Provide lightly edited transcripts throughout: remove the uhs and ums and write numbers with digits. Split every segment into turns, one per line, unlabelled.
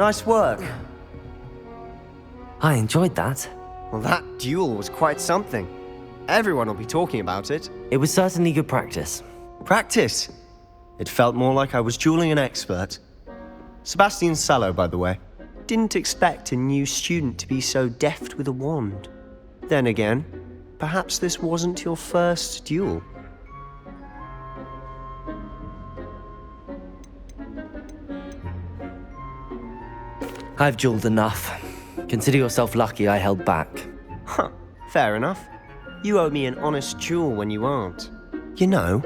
Nice work.
I enjoyed that.
Well, that duel was quite something. Everyone will be talking about it.
It was certainly good practice.
Practice? It felt more like I was dueling an expert. Sebastian Sallow, by the way. Didn't expect a new student to be so deft with a wand. Then again, perhaps this wasn't your first duel.
I've dueled enough. Consider yourself lucky I held back.
Huh, fair enough. You owe me an honest duel when you aren't. You know,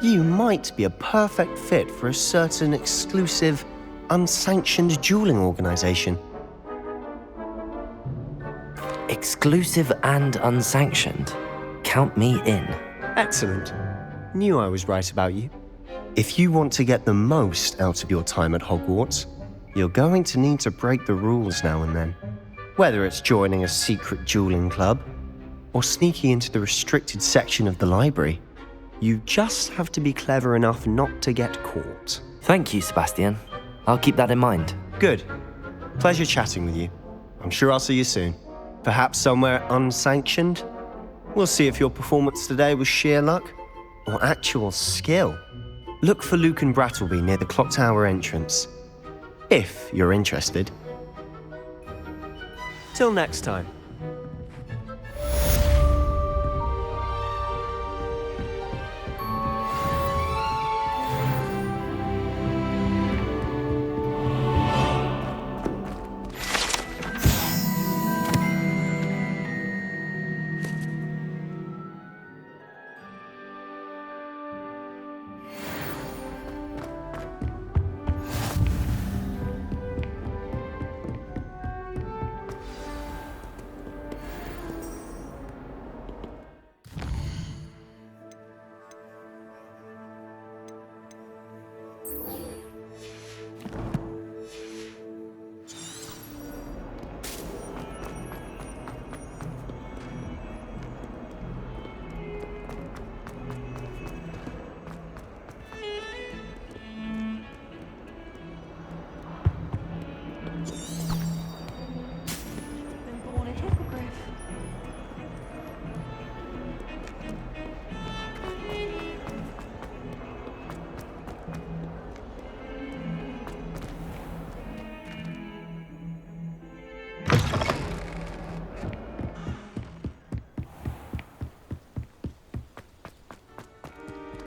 you might be a perfect fit for a certain exclusive, unsanctioned dueling organization.
Exclusive and unsanctioned. Count me in.
Excellent. Knew I was right about you. If you want to get the most out of your time at Hogwarts, you're going to need to break the rules now and then. Whether it's joining a secret dueling club, or sneaking into the restricted section of the library, you just have to be clever enough not to get caught.
Thank you, Sebastian. I'll keep that in mind.
Good. Pleasure chatting with you. I'm sure I'll see you soon. Perhaps somewhere unsanctioned? We'll see if your performance today was sheer luck or actual skill. Look for Luke and Brattleby near the clock tower entrance, if you're interested. Till next time.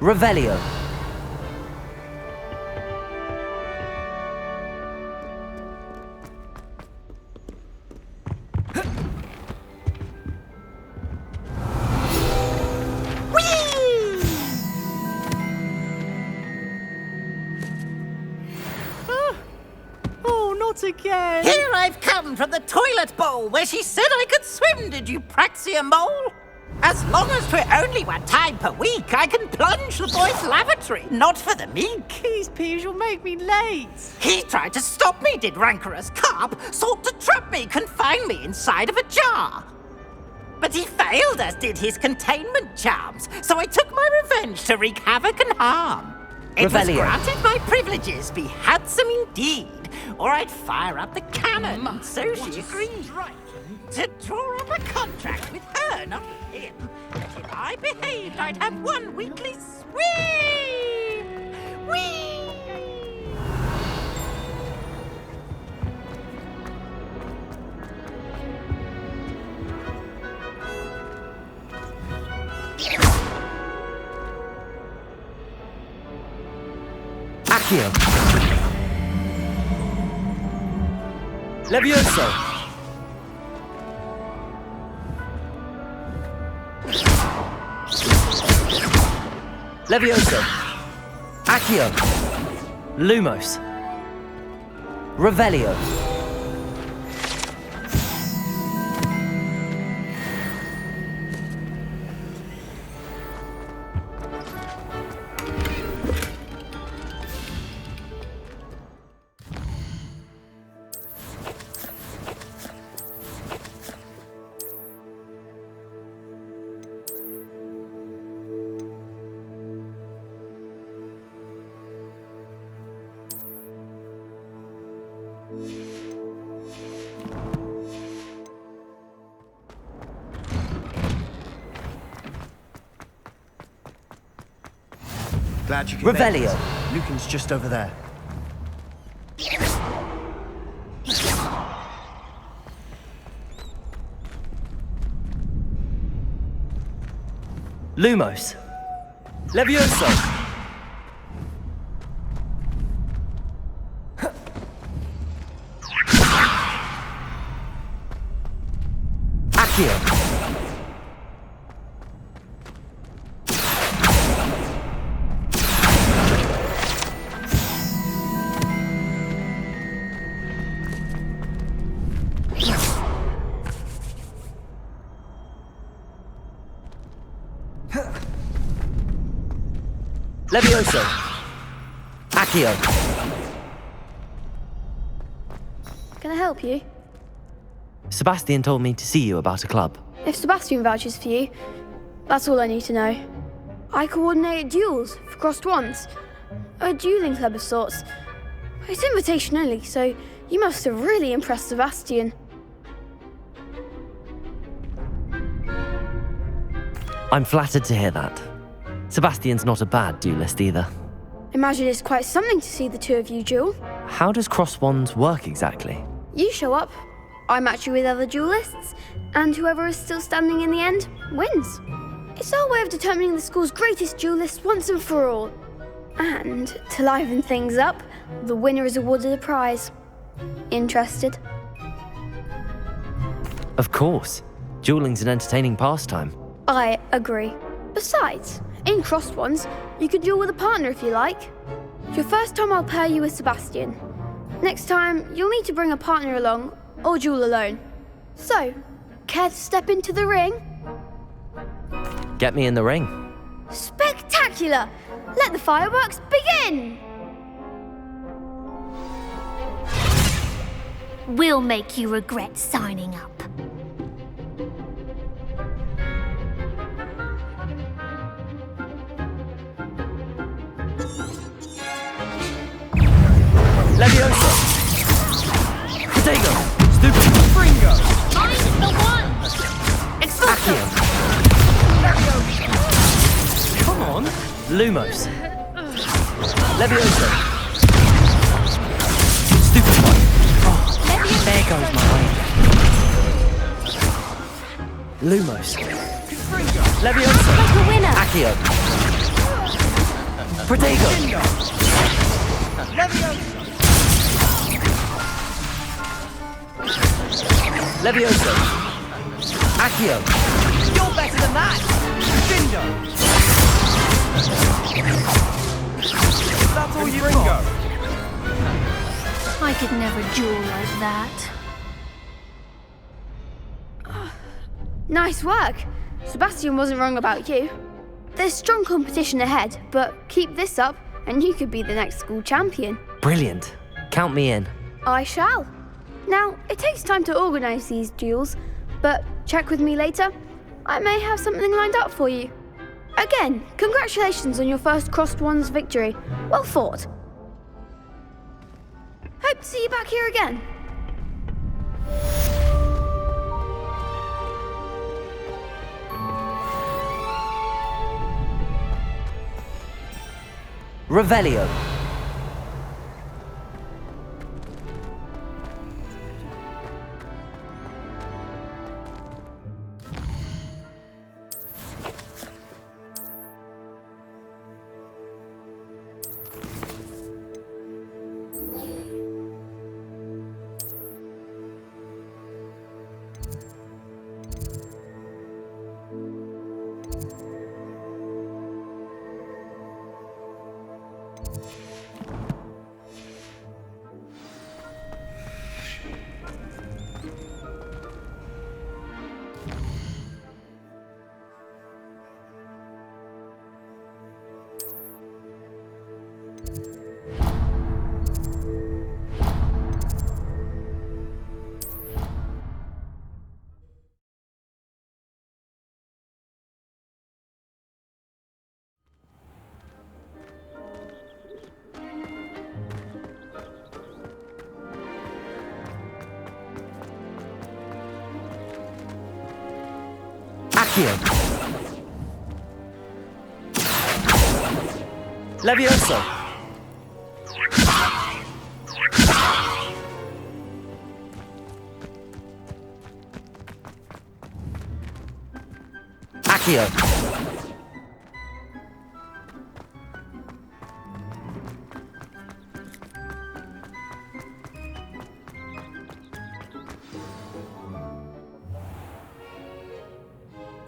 Revelio.
Oh, not again!
Here I've come from the toilet bowl where she said I could swim, did you praxia mole? As long as 'twere only one time per week, I can plunge the boy's lavatory, not for the meek.
These peas will make me late.
He tried to stop me, did rancorous carp, sought to trap me, confine me inside of a jar. But he failed, as did his containment charms, so I took my revenge to wreak havoc and harm. It was
Revelio.
granted my privileges be handsome indeed, or I'd fire up the cannon, and so she agreed. To draw up a contract with her, not with him, that if I behaved, I'd have one weekly swim! Whee!
Accio. Levioso. Levioso. Accio. Lumos. Revelio.
Glad you could make
Revelio.
it. Lucan's just over there.
Lumos. Levioso. Accio. Levioso. Accio.
Can I help you?
Sebastian told me to see you about a club.
If Sebastian vouches for you, that's all I need to know. I coordinate duels for crossed wands. A dueling club of sorts. It's invitation only, so you must have really impressed Sebastian.
I'm flattered to hear that. Sebastian's not a bad duelist either.
Imagine it's quite something to see the two of you duel.
How does cross wands work exactly?
You show up, I match you with other duelists, and whoever is still standing in the end wins. It's our way of determining the school's greatest duelist once and for all. And to liven things up, the winner is awarded a prize. Interested?
Of course. Dueling's an entertaining pastime.
I agree. Besides, in crossed ones, you can duel with a partner if you like. Your first time I'll pair you with Sebastian. Next time, you'll need to bring a partner along, or duel alone. So, care to step into the ring?
Get me in the ring.
Spectacular! Let the fireworks begin!
We'll make you regret signing up.
Levioso. Potato. Stupid.
Find the one!
Accio. Come on. Lumos. Levioso. Stupid one. Oh, there goes my way. Lumos. Levioso.
The winner!
Accio. Potato. Levioso. Accio.
You're better than that! Dindo! That's all you've got?
I could never duel like that.
Nice work! Sebastian wasn't wrong about you. There's strong competition ahead, but keep this up and you could be the next school champion.
Brilliant. Count me in.
I shall. Now, it takes time to organise these duels, but check with me later. I may have something lined up for you. Again, congratulations on your first crossed wands victory. Well fought. Hope to see you back here again.
Revelio. Accio. Levioso. Accio.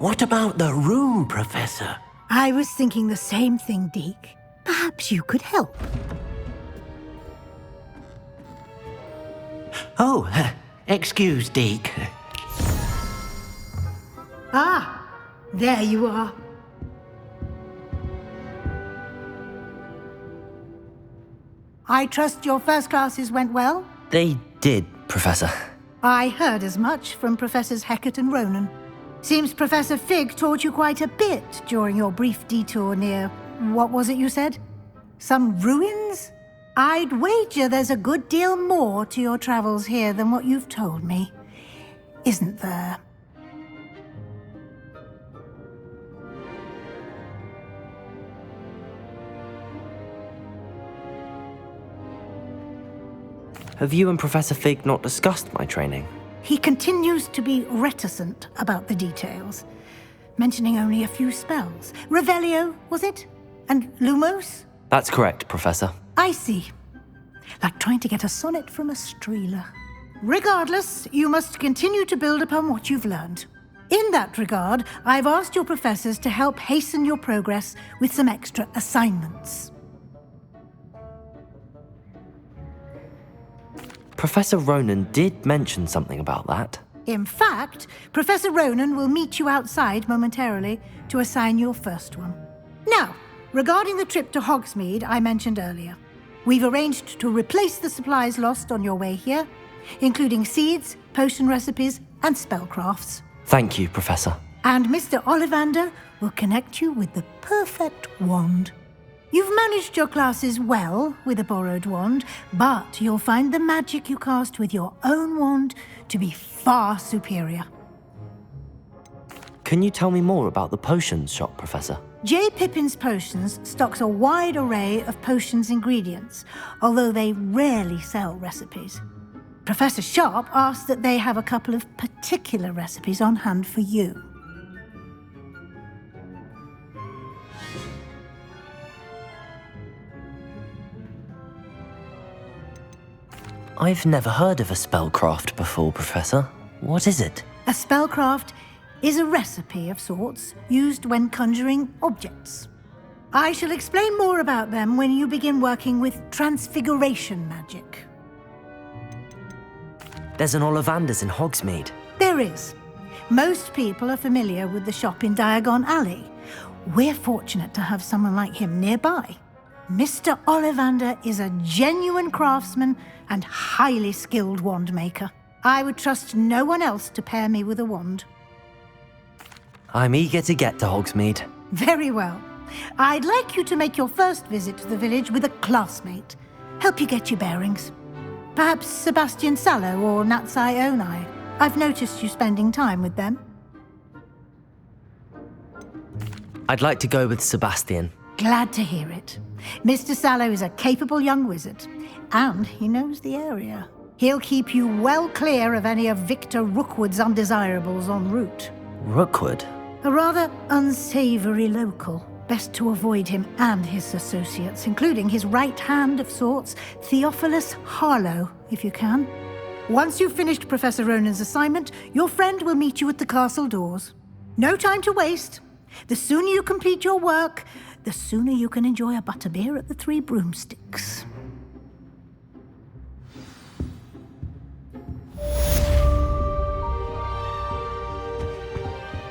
What about the room, Professor?
I was thinking the same thing, Deke. Perhaps you could help.
Oh, excuse, Deke.
Ah, there you are. I trust your first classes went well?
They did, Professor.
I heard as much from Professors Hecat and Ronan. Seems Professor Fig taught you quite a bit during your brief detour near... what was it you said? Some ruins? I'd wager there's a good deal more to your travels here than what you've told me. Isn't there?
Have you and Professor Fig not discussed my training?
He continues to be reticent about the details, mentioning only a few spells. Revelio, was it? And Lumos?
That's correct, Professor.
I see. Like trying to get a sonnet from a streeler. Regardless, you must continue to build upon what you've learned. In that regard, I've asked your professors to help hasten your progress with some extra assignments.
Professor Ronan did mention something about that.
In fact, Professor Ronan will meet you outside momentarily to assign your first one. Now, regarding the trip to Hogsmeade I mentioned earlier, we've arranged to replace the supplies lost on your way here, including seeds, potion recipes, and spellcrafts.
Thank you, Professor.
And Mr. Ollivander will connect you with the perfect wand. You've managed your classes well with a borrowed wand, but you'll find the magic you cast with your own wand to be far superior.
Can you tell me more about the potions shop, Professor?
J. Pippin's Potions stocks a wide array of potions ingredients, although they rarely sell recipes. Professor Sharp asked that they have a couple of particular recipes on hand for you.
I've never heard of a spellcraft before, Professor. What is it?
A spellcraft is a recipe of sorts used when conjuring objects. I shall explain more about them when you begin working with transfiguration magic.
There's an Ollivander's in Hogsmeade.
There is. Most people are familiar with the shop in Diagon Alley. We're fortunate to have someone like him nearby. Mr. Ollivander is a genuine craftsman and highly skilled wand maker. I would trust no one else to pair me with a wand.
I'm eager to get to Hogsmeade.
Very well. I'd like you to make your first visit to the village with a classmate. Help you get your bearings. Perhaps Sebastian Sallow or Natsai Onai. I've noticed you spending time with them.
I'd like to go with Sebastian.
Glad to hear it. Mr. Sallow is a capable young wizard, and he knows the area. He'll keep you well clear of any of Victor Rookwood's undesirables en route.
Rookwood?
A rather unsavory local. Best to avoid him and his associates, including his right hand of sorts, Theophilus Harlow, if you can. Once you've finished Professor Ronan's assignment, your friend will meet you at the castle doors. No time to waste. The sooner you complete your work, the sooner you can enjoy a butterbeer at the Three Broomsticks.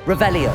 Revelio.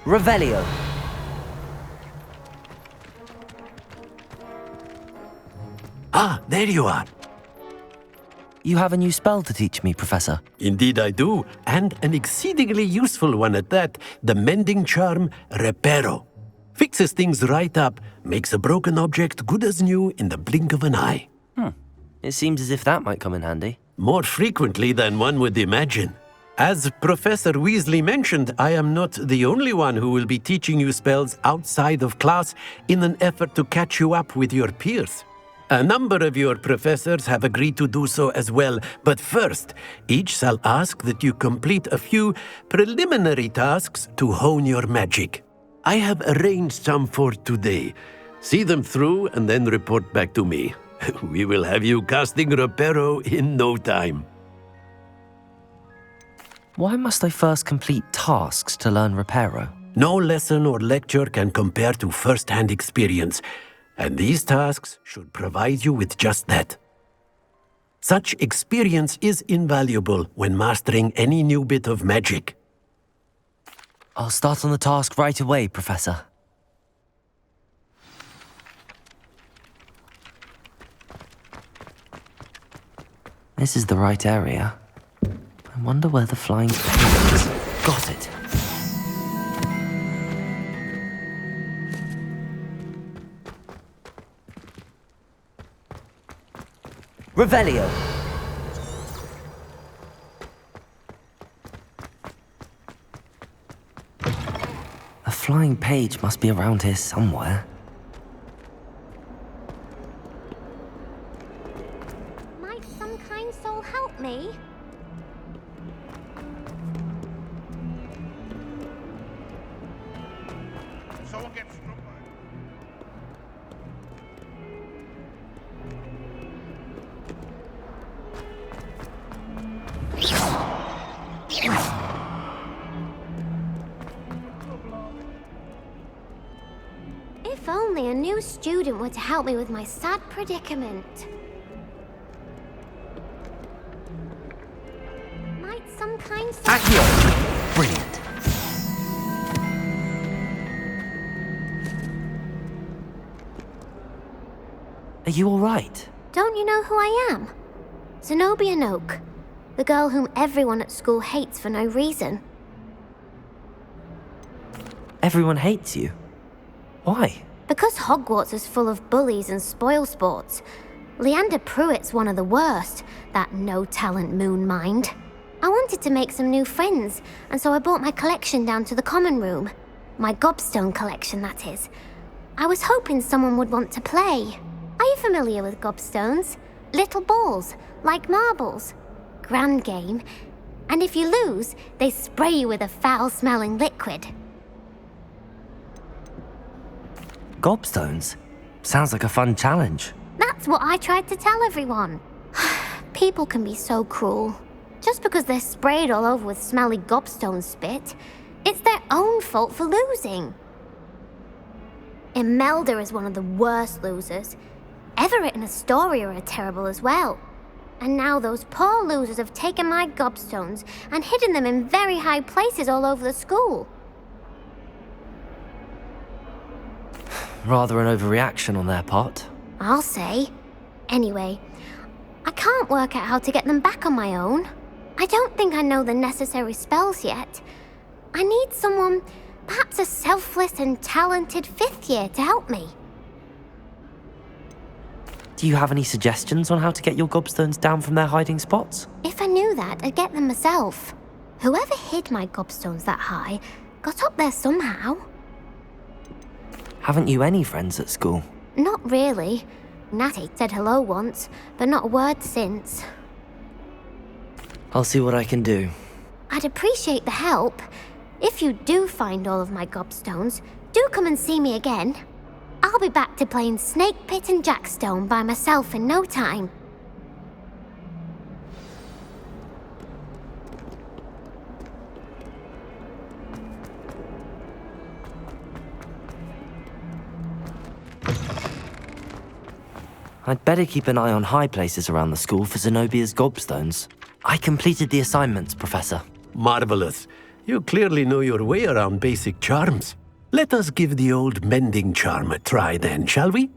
Revelio.
Ah, there you are.
You have a new spell to teach me, Professor.
Indeed I do, and an exceedingly useful one at that. The mending charm, Reparo. Fixes things right up, makes a broken object good as new in the blink of an eye.
It seems as if that might come in handy.
More frequently than one would imagine. As Professor Weasley mentioned, I am not the only one who will be teaching you spells outside of class in an effort to catch you up with your peers. A number of your professors have agreed to do so as well, but first, each shall ask that you complete a few preliminary tasks to hone your magic. I have arranged some for today. See them through and then report back to me. We will have you casting Reparo in no time.
Why must I first complete tasks to learn Reparo?
No lesson or lecture can compare to first-hand experience, and these tasks should provide you with just that. Such experience is invaluable when mastering any new bit of magic.
I'll start on the task right away, Professor. This is the right area. I wonder where the flying page is. Got it. Revelio. A flying page must be around here somewhere.
Might some kind soul help me?
Someone gets struck by
If only a new student were to help me with my sad predicament. Might some kind soul...
Accio! Brilliant. Are you all right?
Don't you know who I am? Zenobia Noak, the girl whom everyone at school hates for no reason.
Everyone hates you. Why?
Because Hogwarts is full of bullies and spoilsports. Leander Pruitt's one of the worst, that no-talent moon mind. I wanted to make some new friends, and so I brought my collection down to the common room. My gobstone collection, that is. I was hoping someone would want to play. Are you familiar with gobstones? Little balls, like marbles. Grand game. And if you lose, they spray you with a foul-smelling liquid.
Gobstones? Sounds like a fun challenge.
That's what I tried to tell everyone. People can be so cruel. Just because they're sprayed all over with smelly gobstone spit, it's their own fault for losing. Imelda is one of the worst losers. Everett and Astoria are terrible as well. And now those poor losers have taken my gobstones and hidden them in very high places all over the school.
Rather an overreaction on their part.
I'll say. Anyway, I can't work out how to get them back on my own. I don't think I know the necessary spells yet. I need someone, perhaps a selfless and talented fifth year to help me.
Do you have any suggestions on how to get your gobstones down from their hiding spots?
If I knew that, I'd get them myself. Whoever hid my gobstones that high got up there somehow.
Haven't you any friends at school?
Not really. Natty said hello once, but not a word since.
I'll see what I can do.
I'd appreciate the help. If you do find all of my gobstones, do come and see me again. I'll be back to playing Snake Pit and Jackstone by myself in no time.
I'd better keep an eye on high places around the school for Zenobia's gobstones. I completed the assignments, Professor.
Marvelous. You clearly know your way around basic charms. Let us give the old mending charm a try then, shall we?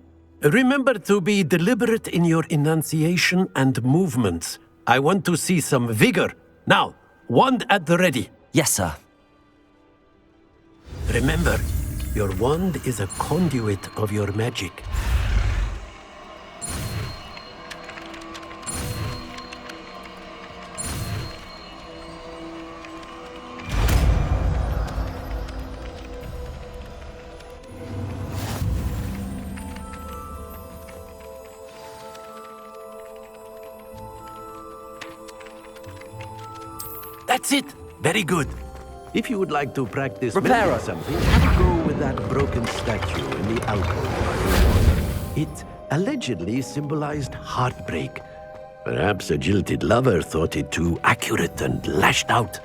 Remember to be deliberate in your enunciation and movements. I want to see some vigor. Now, wand at the ready.
Yes, sir.
Remember, your wand is a conduit of your magic. That's it. Very good. If you would like to practice
Reparo.
mending something, have a go with that broken statue in the alcove. It allegedly symbolized heartbreak. Perhaps a jilted lover thought it too accurate and lashed out.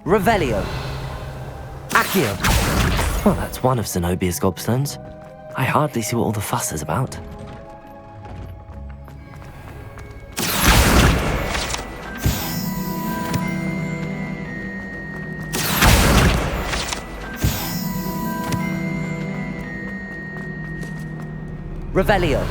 Revelio. Accio. Well, that's one of Zenobia's gobstones. I hardly see what all the fuss is about. Revelio.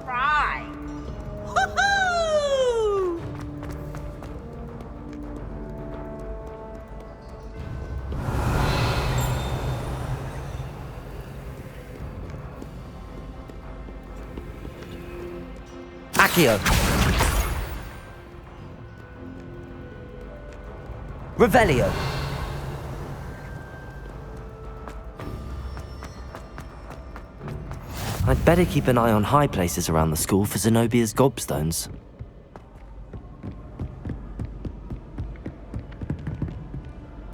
Right. Woohoo!
Accio. Revelio. I'd better keep an eye on high places around the school for Zenobia's gobstones.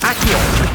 Accio.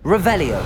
Revelio.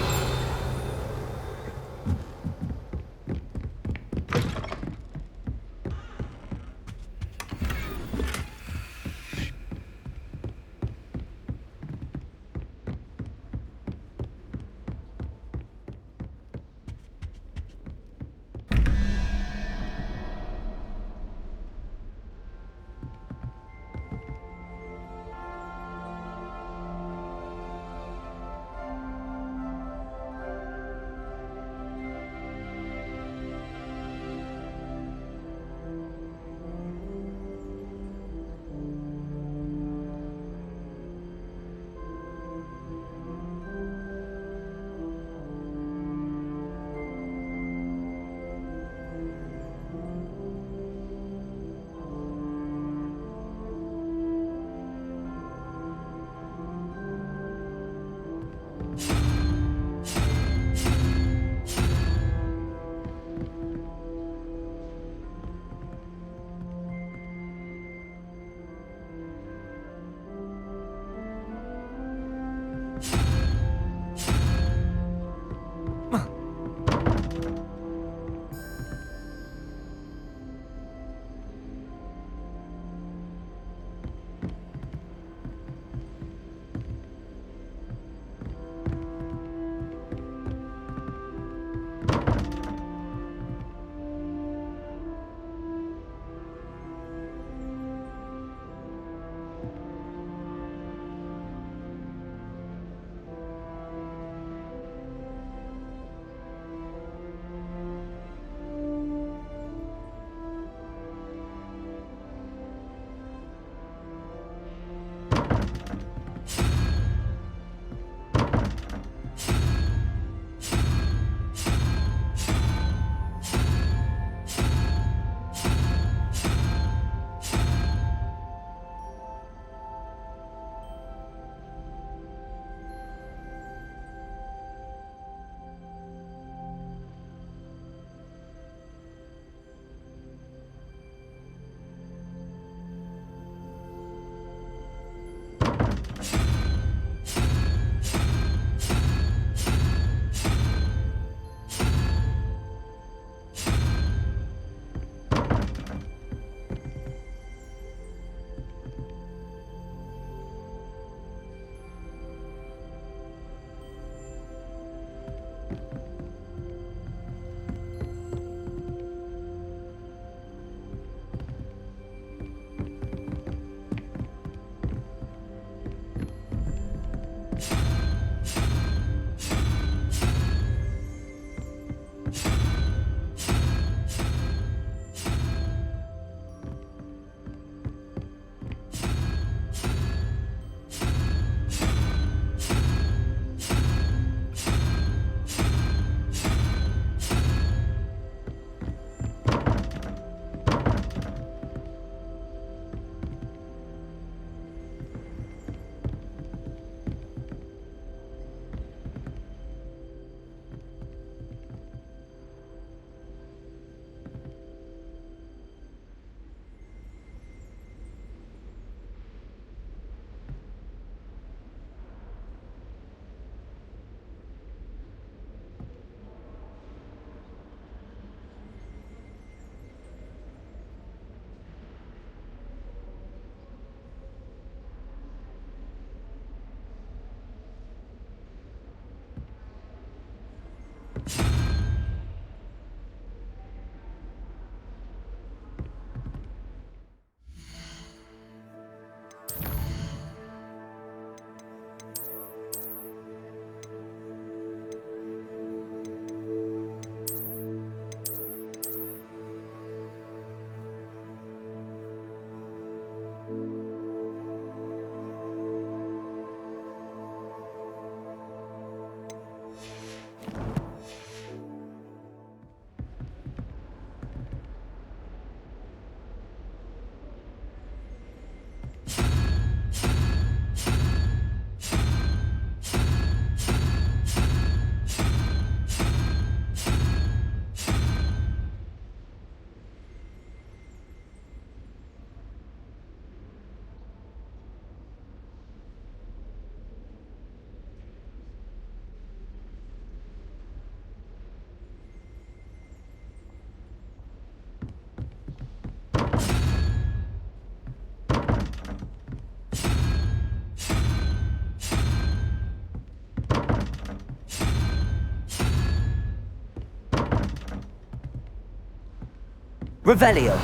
Revelio.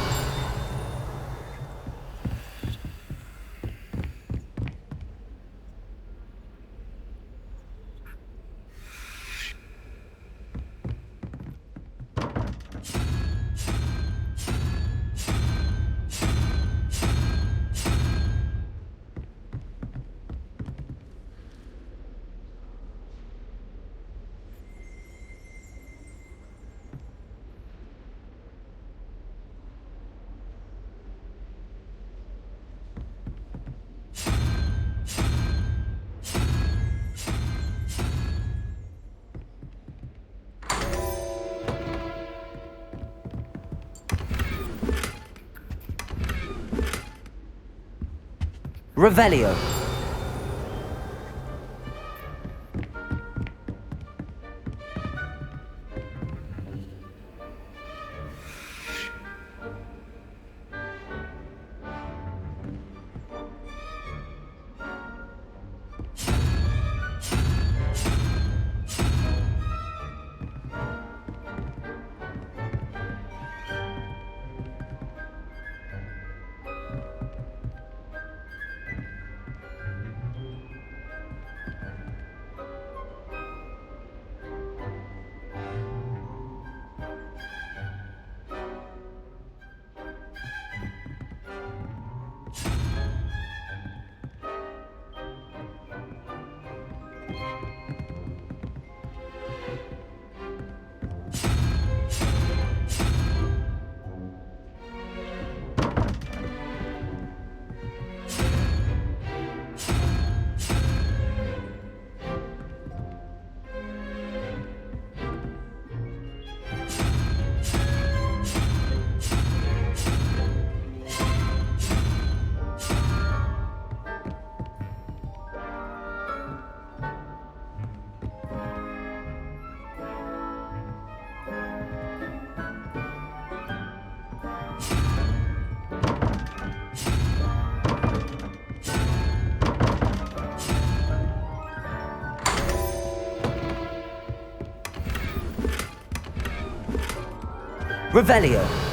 Revelio. Revelio.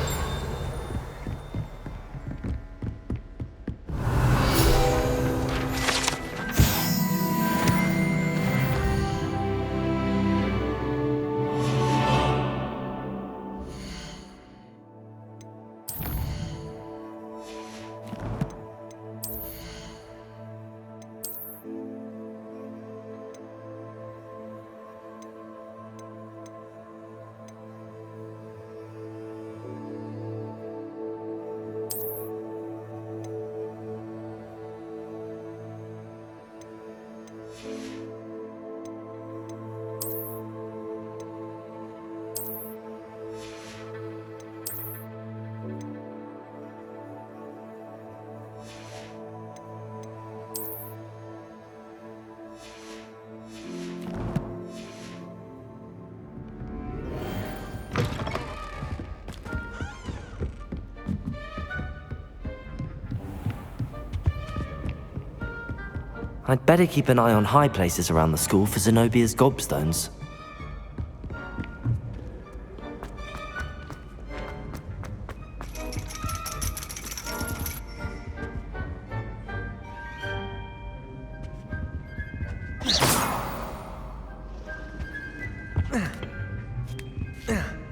I'd better keep an eye on high places around the school for Zenobia's gobstones.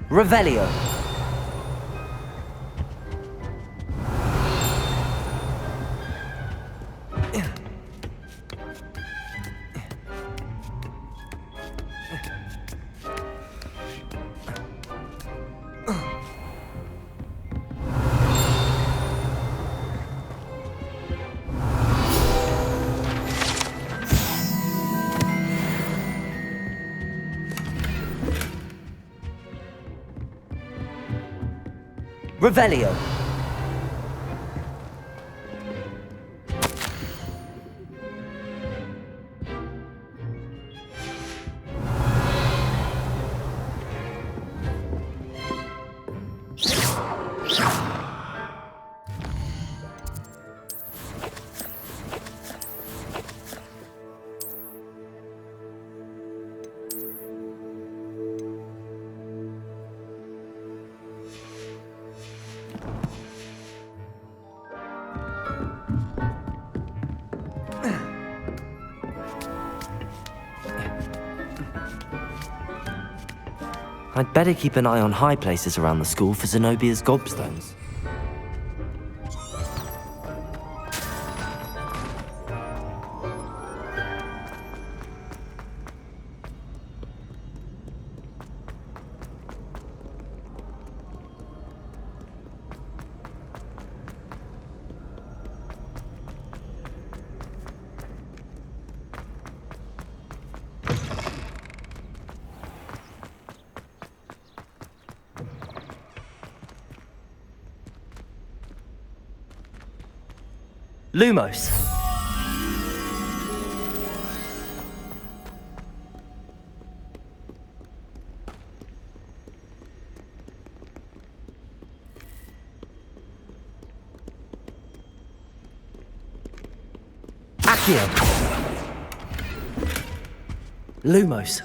Revelio. Revelio. I'd better keep an eye on high places around the school for Zenobia's gobstones.
Lumos. Accio. Lumos.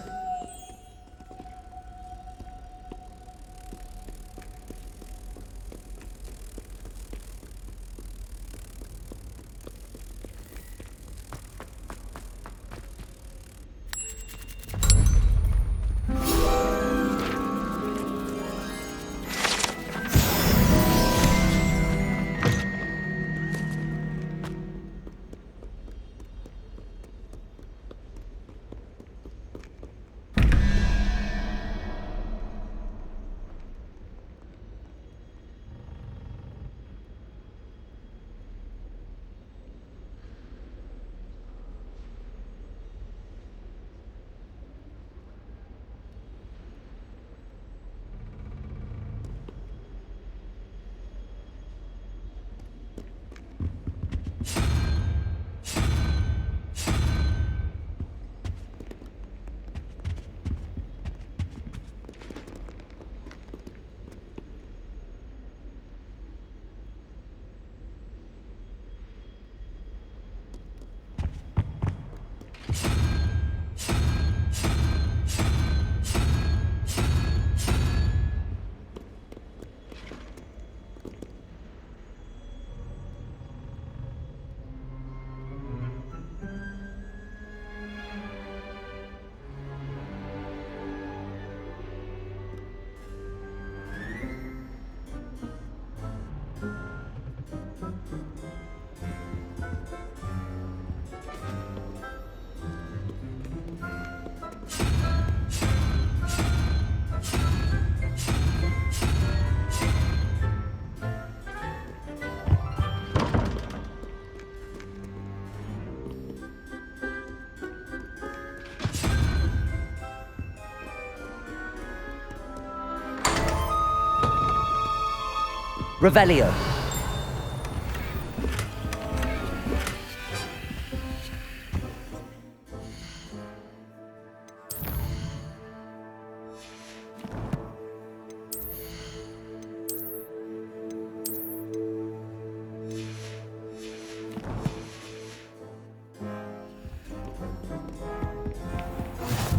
Revelio.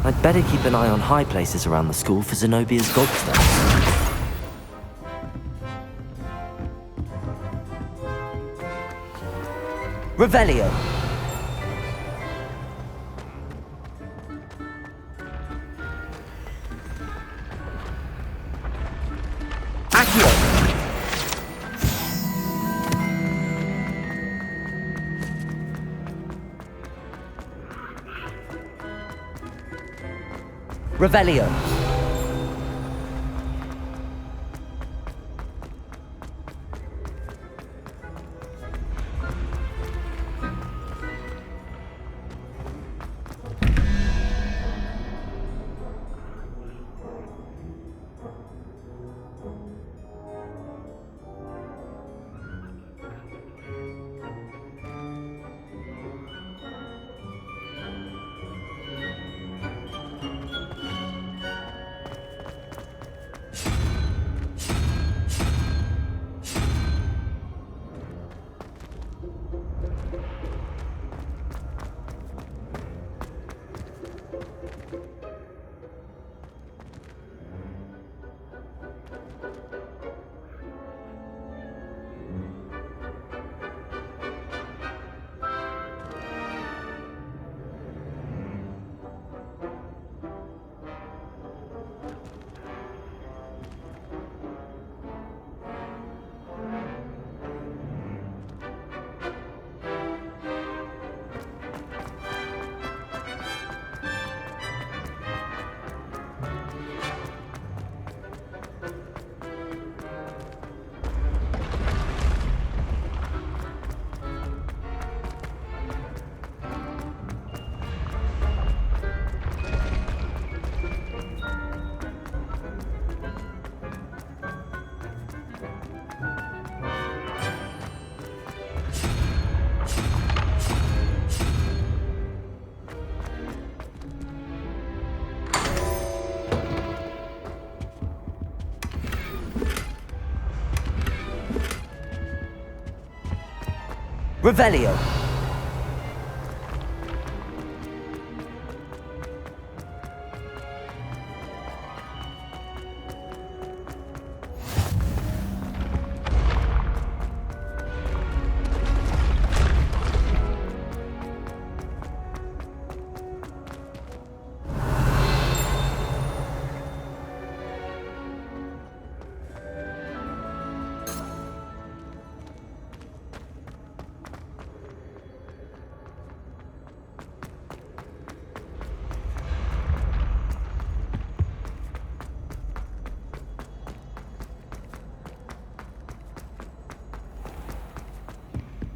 I'd better keep an eye on high places around the school for Zenobia's gobstones.
Revelio. Accio. Revelio. Revelio.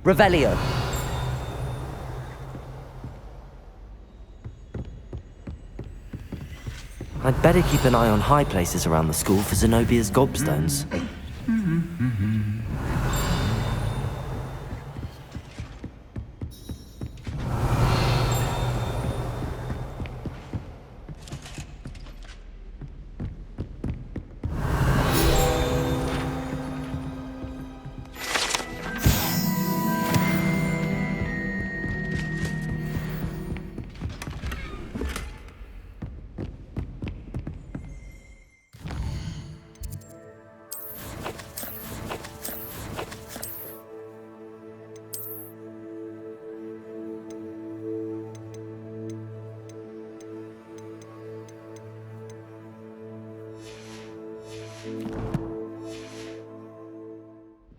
Revelio.
I'd better keep an eye on high places around the school for Zenobia's gobstones.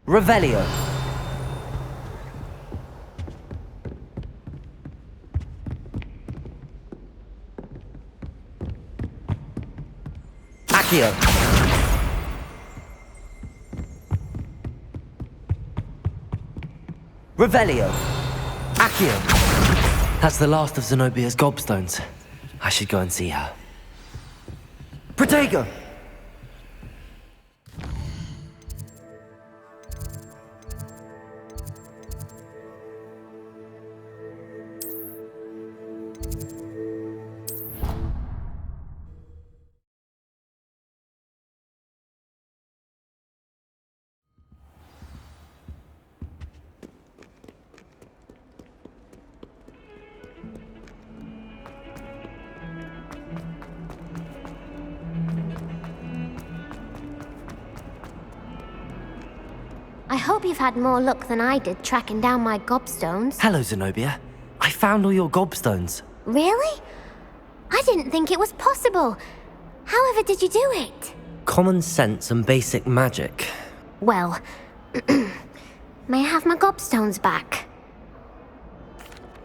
Revelio. Accio. Revelio. Accio.
That's the last of Zenobia's gobstones. I should go and see her.
Protego.
I hope you've had more luck than I did tracking down my gobstones.
Hello, Zenobia. I found all your gobstones.
Really? I didn't think it was possible. However did you do it?
Common sense and basic magic.
Well, may I have my gobstones back?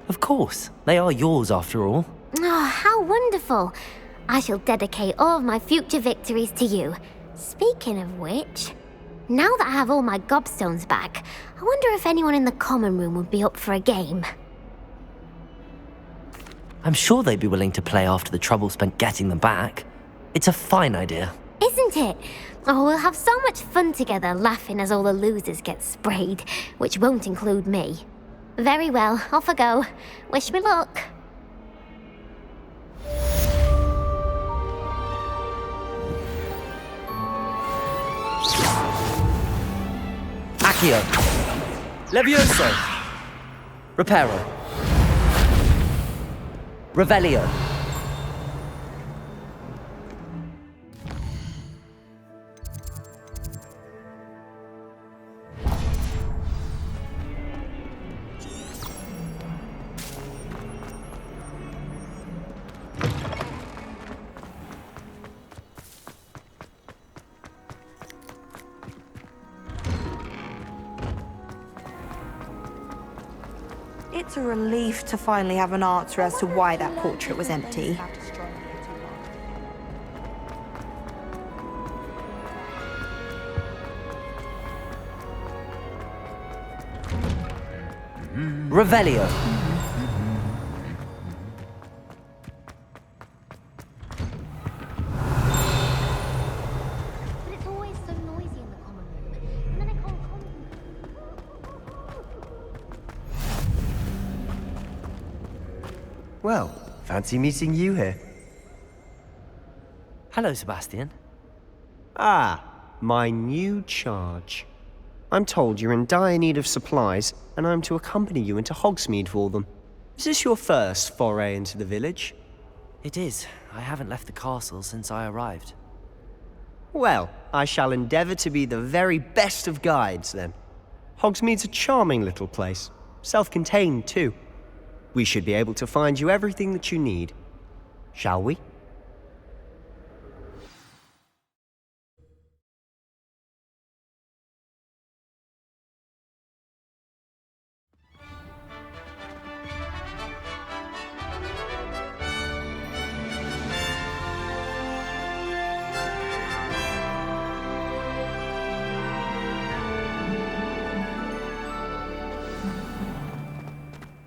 Of course. They are yours after all.
Oh, how wonderful. I shall dedicate all of my future victories to you. Speaking of which, now that I have all my gobstones back, I wonder if anyone in the common room would be up for a game.
I'm sure they'd be willing to play after the trouble spent getting them back. It's a fine idea.
Isn't it? Oh, we'll have so much fun together laughing as all the losers get sprayed, which won't include me. Very well, off I go. Wish me luck.
Accio. Levioso. Reparo. Revelio.
It's a relief to finally have an answer as to why that portrait was empty.
Revelio.
But it's always so noisy in the common room, and then I can't
Well, fancy meeting you here.
Hello, Sebastian.
Ah, my new charge. I'm told you're in dire need of supplies, and I'm to accompany you into Hogsmeade for them. Is this your first foray into the village?
It is. I haven't left the castle since I arrived.
Well, I shall endeavour to be the very best of guides, then. Hogsmeade's a charming little place, self-contained too. We should be able to find you everything that you need. Shall we?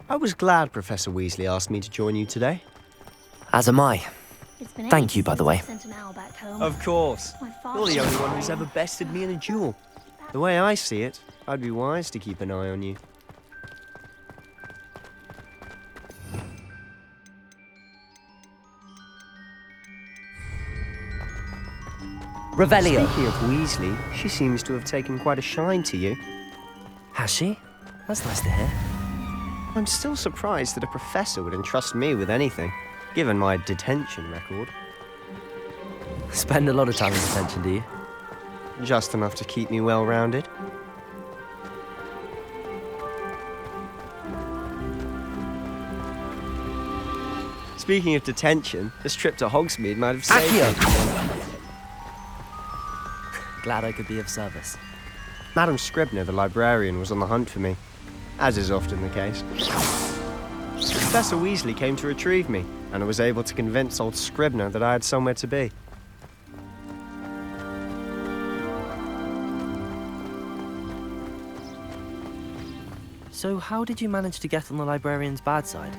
I was glad Professor Weasley asked me to join you today.
As am I. Thank you, by the way.
Of course. You're the only one who's ever bested me in a duel. The way I see it, I'd be wise to keep an eye on you.
Revelio.
Speaking of Weasley, she seems to have taken quite a shine to you.
Has she? That's nice to hear.
I'm still surprised that a professor would entrust me with anything, given my detention record.
Spend a lot of time in detention, do you?
Just enough to keep me well-rounded. Speaking of detention, this trip to Hogsmeade might have saved me.
Glad I could be of service.
Madam Scribner, the librarian, was on the hunt for me, as is often the case. Professor Weasley came to retrieve me, and I was able to convince old Scribner that I had somewhere to be.
So how did you manage to get on the librarian's bad side?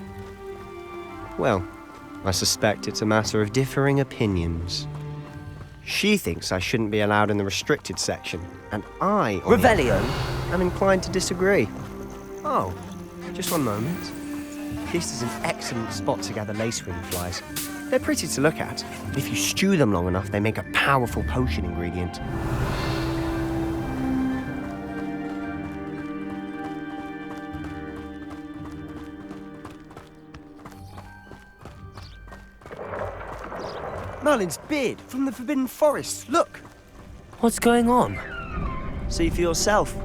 Well, I suspect it's a matter of differing opinions. She thinks I shouldn't be allowed in the restricted section, and I, on the other
Revelio.
hand, am inclined to disagree. Oh, just one moment. This is an excellent spot to gather lacewing flies. They're pretty to look at. If you stew them long enough, they make a powerful potion ingredient. Merlin's beard from the Forbidden Forest. Look!
What's going on?
See for yourself.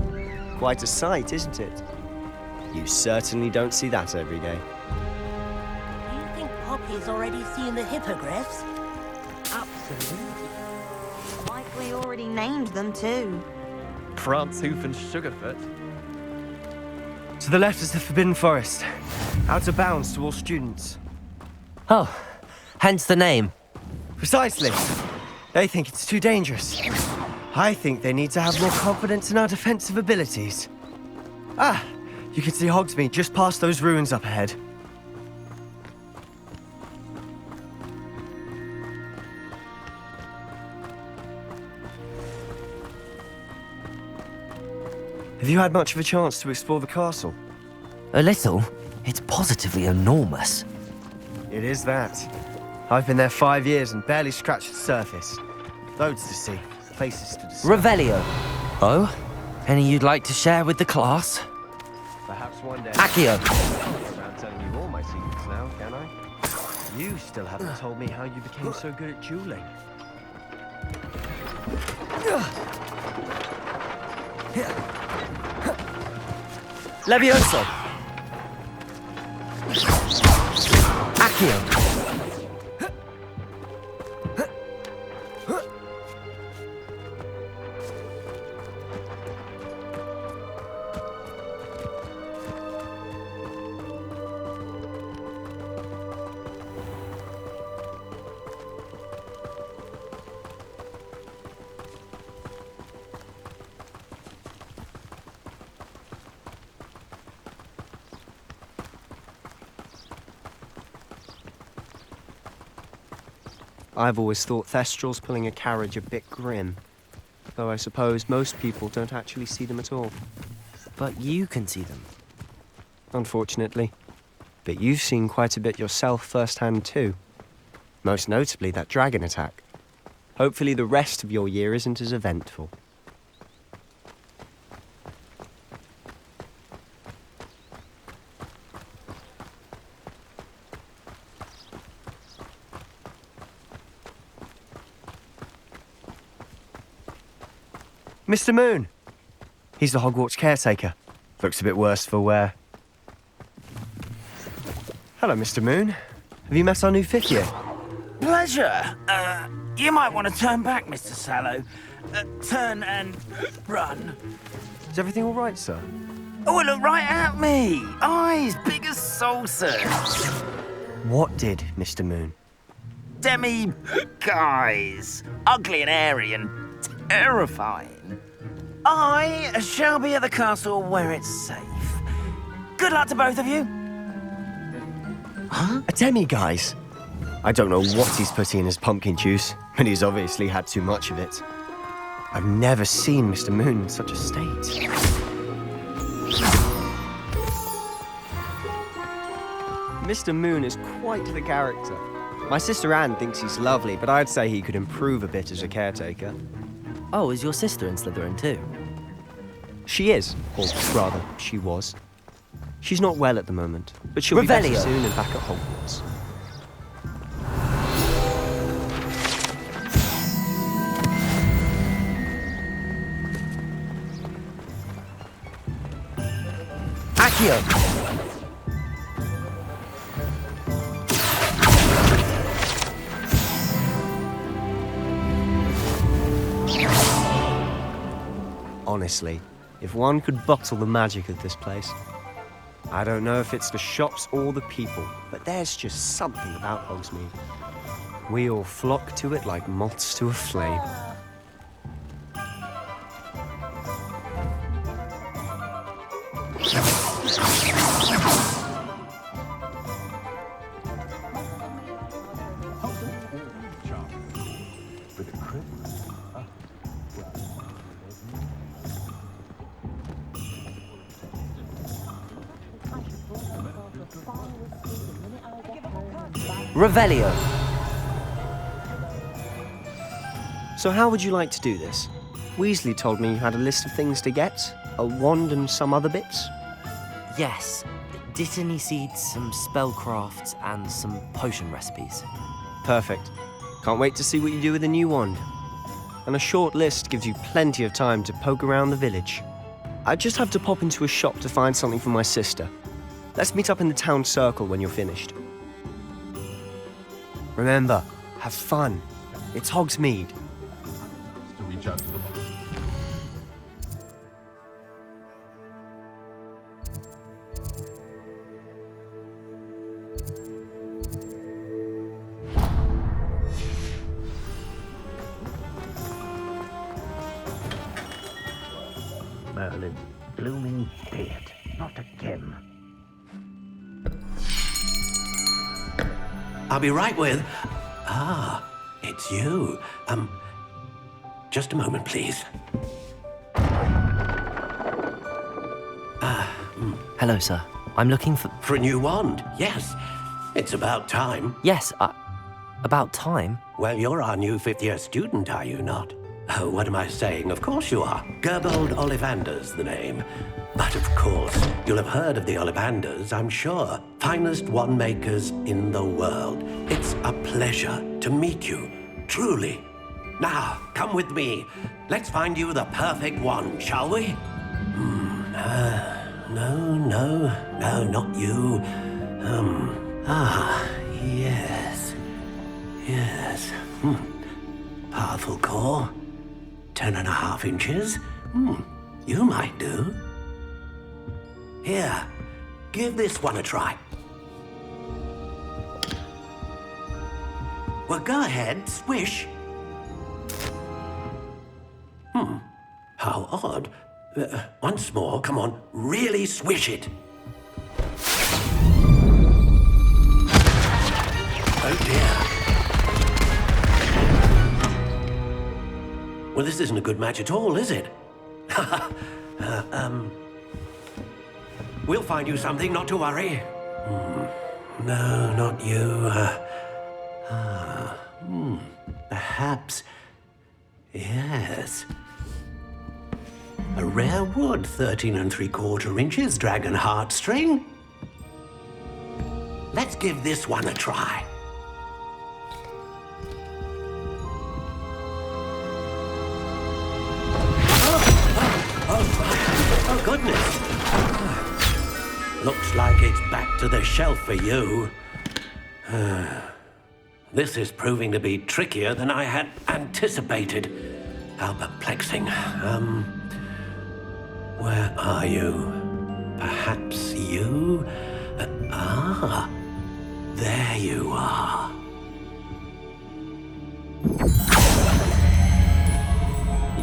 Quite a sight, isn't it? You certainly don't see that every day.
Do you think Poppy's already seen the hippogriffs?
Absolutely. Likely already named them too.
Prance, Hoof, and Sugarfoot.
To the left is the Forbidden Forest. Out of bounds to all students.
Oh, hence the name.
Precisely. They think it's too dangerous. I think they need to have more confidence in our defensive abilities. Ah, you can see Hogsmeade just past those ruins up ahead. Have you had much of a chance to explore the castle?
A little. It's positively enormous.
It is that. I've been there 5 years and barely scratched the surface. Loads to see, places to discover.
Revelio.
Oh? Any you'd like to share with the class?
Perhaps one day.
Accio.
Around telling you all my secrets now, can I? You still haven't told me how you became so good at dueling.
Levioso. Accio.
I've always thought Thestrals pulling a carriage a bit grim, though I suppose most people don't actually see them at all.
But you can see them.
Unfortunately. But you've seen quite a bit yourself firsthand too. Most notably that dragon attack. Hopefully the rest of your year isn't as eventful. Mr. Moon. He's the Hogwarts caretaker. Looks a bit worse for wear. Hello, Mr. Moon. Have you met our new fifth year?
Pleasure. You might want to turn back, Mr. Sallow. Turn and run.
Is everything all right, sir?
Oh, look right at me. Eyes big as saucers.
What did, Mr. Moon?
Guys. Ugly and airy and terrifying. I shall be at the castle where it's safe. Good luck to both of you.
A demi-guise? I don't know what he's putting in his pumpkin juice, but he's obviously had too much of it. I've never seen Mr. Moon in such a state. Mr. Moon is quite the character. My sister Anne thinks he's lovely, but I'd say he could improve a bit as a caretaker.
Oh, is your sister in Slytherin too?
She is, or rather, she was. She's not well at the moment, but she'll be better
Revelio.
soon and back at Hogwarts.
Accio.
Honestly, if one could bottle the magic of this place. I don't know if it's the shops or the people, but there's just something about Hogsmeade. We all flock to it like moths to a flame.
Revelio.
So how would you like to do this? Weasley told me you had a list of things to get, a wand and some other bits.
Yes. Dittany seeds, some spellcrafts, and some potion recipes.
Perfect. Can't wait to see what you do with the new wand. And a short list gives you plenty of time to poke around the village. I just have to pop into a shop to find something for my sister. Let's meet up in the town circle when you're finished. Remember, have fun. It's Hogsmeade.
To reach out to the
Merlin, blooming beard, not again.
I'll be right with... Ah, it's you. Just a moment, please.
Hello, sir. I'm looking for...
For a new wand, yes. It's about time.
Yes, about time.
Well, you're our new fifth-year student, are you not? Oh, what am I saying? Of course you are. Gerbold Ollivander's the name. But of course, you'll have heard of the Ollivanders, I'm sure. Finest wand makers in the world. It's a pleasure to meet you, truly. Now, come with me. Let's find you the perfect wand, shall we? No, not you. Yes. Powerful core. 10.5 inches. You might do. Here, give this one a try. Well, go ahead, swish. How odd. Once more, come on, really swish it. Oh dear. Well, this isn't a good match at all, is it? We'll find you something, not to worry. No, not you. Perhaps. Yes. A rare wood, 13 3/4 inches, dragon heartstring. Let's give this one a try. goodness! Looks like it's back to the shelf for you. This is proving to be trickier than I had anticipated. How perplexing. Where are you? Perhaps you? There you are.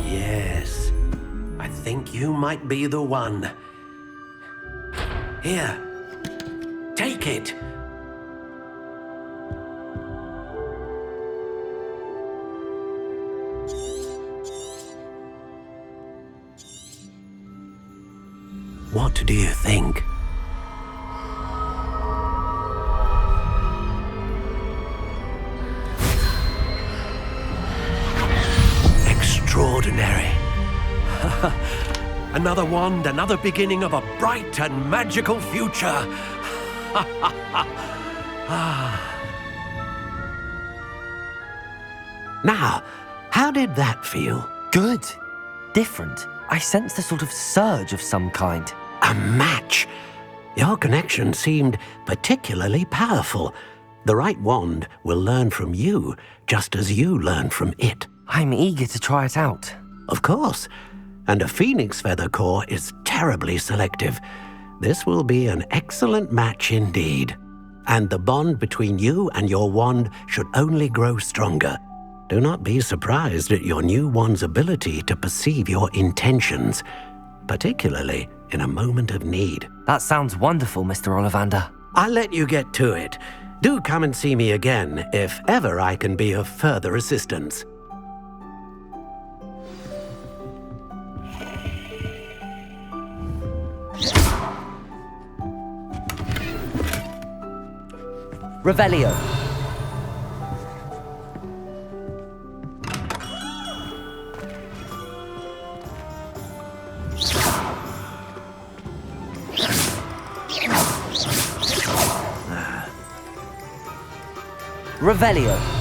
Yes, I think you might be the one. Here, take it. What do you think? Extraordinary. Another wand, another beginning of a bright and magical future. Now, how did that feel?
Good. Different. I sensed a sort of surge of some kind.
A match. Your connection seemed particularly powerful. The right wand will learn from you, just as you learn from it.
I'm eager to try it out.
Of course. And a phoenix feather core is terribly selective. This will be an excellent match indeed. And the bond between you and your wand should only grow stronger. Do not be surprised at your new wand's ability to perceive your intentions, particularly in a moment of need.
That sounds wonderful, Mr. Ollivander.
I'll let you get to it. Do come and see me again if ever I can be of further assistance.
Revelio. Revelio.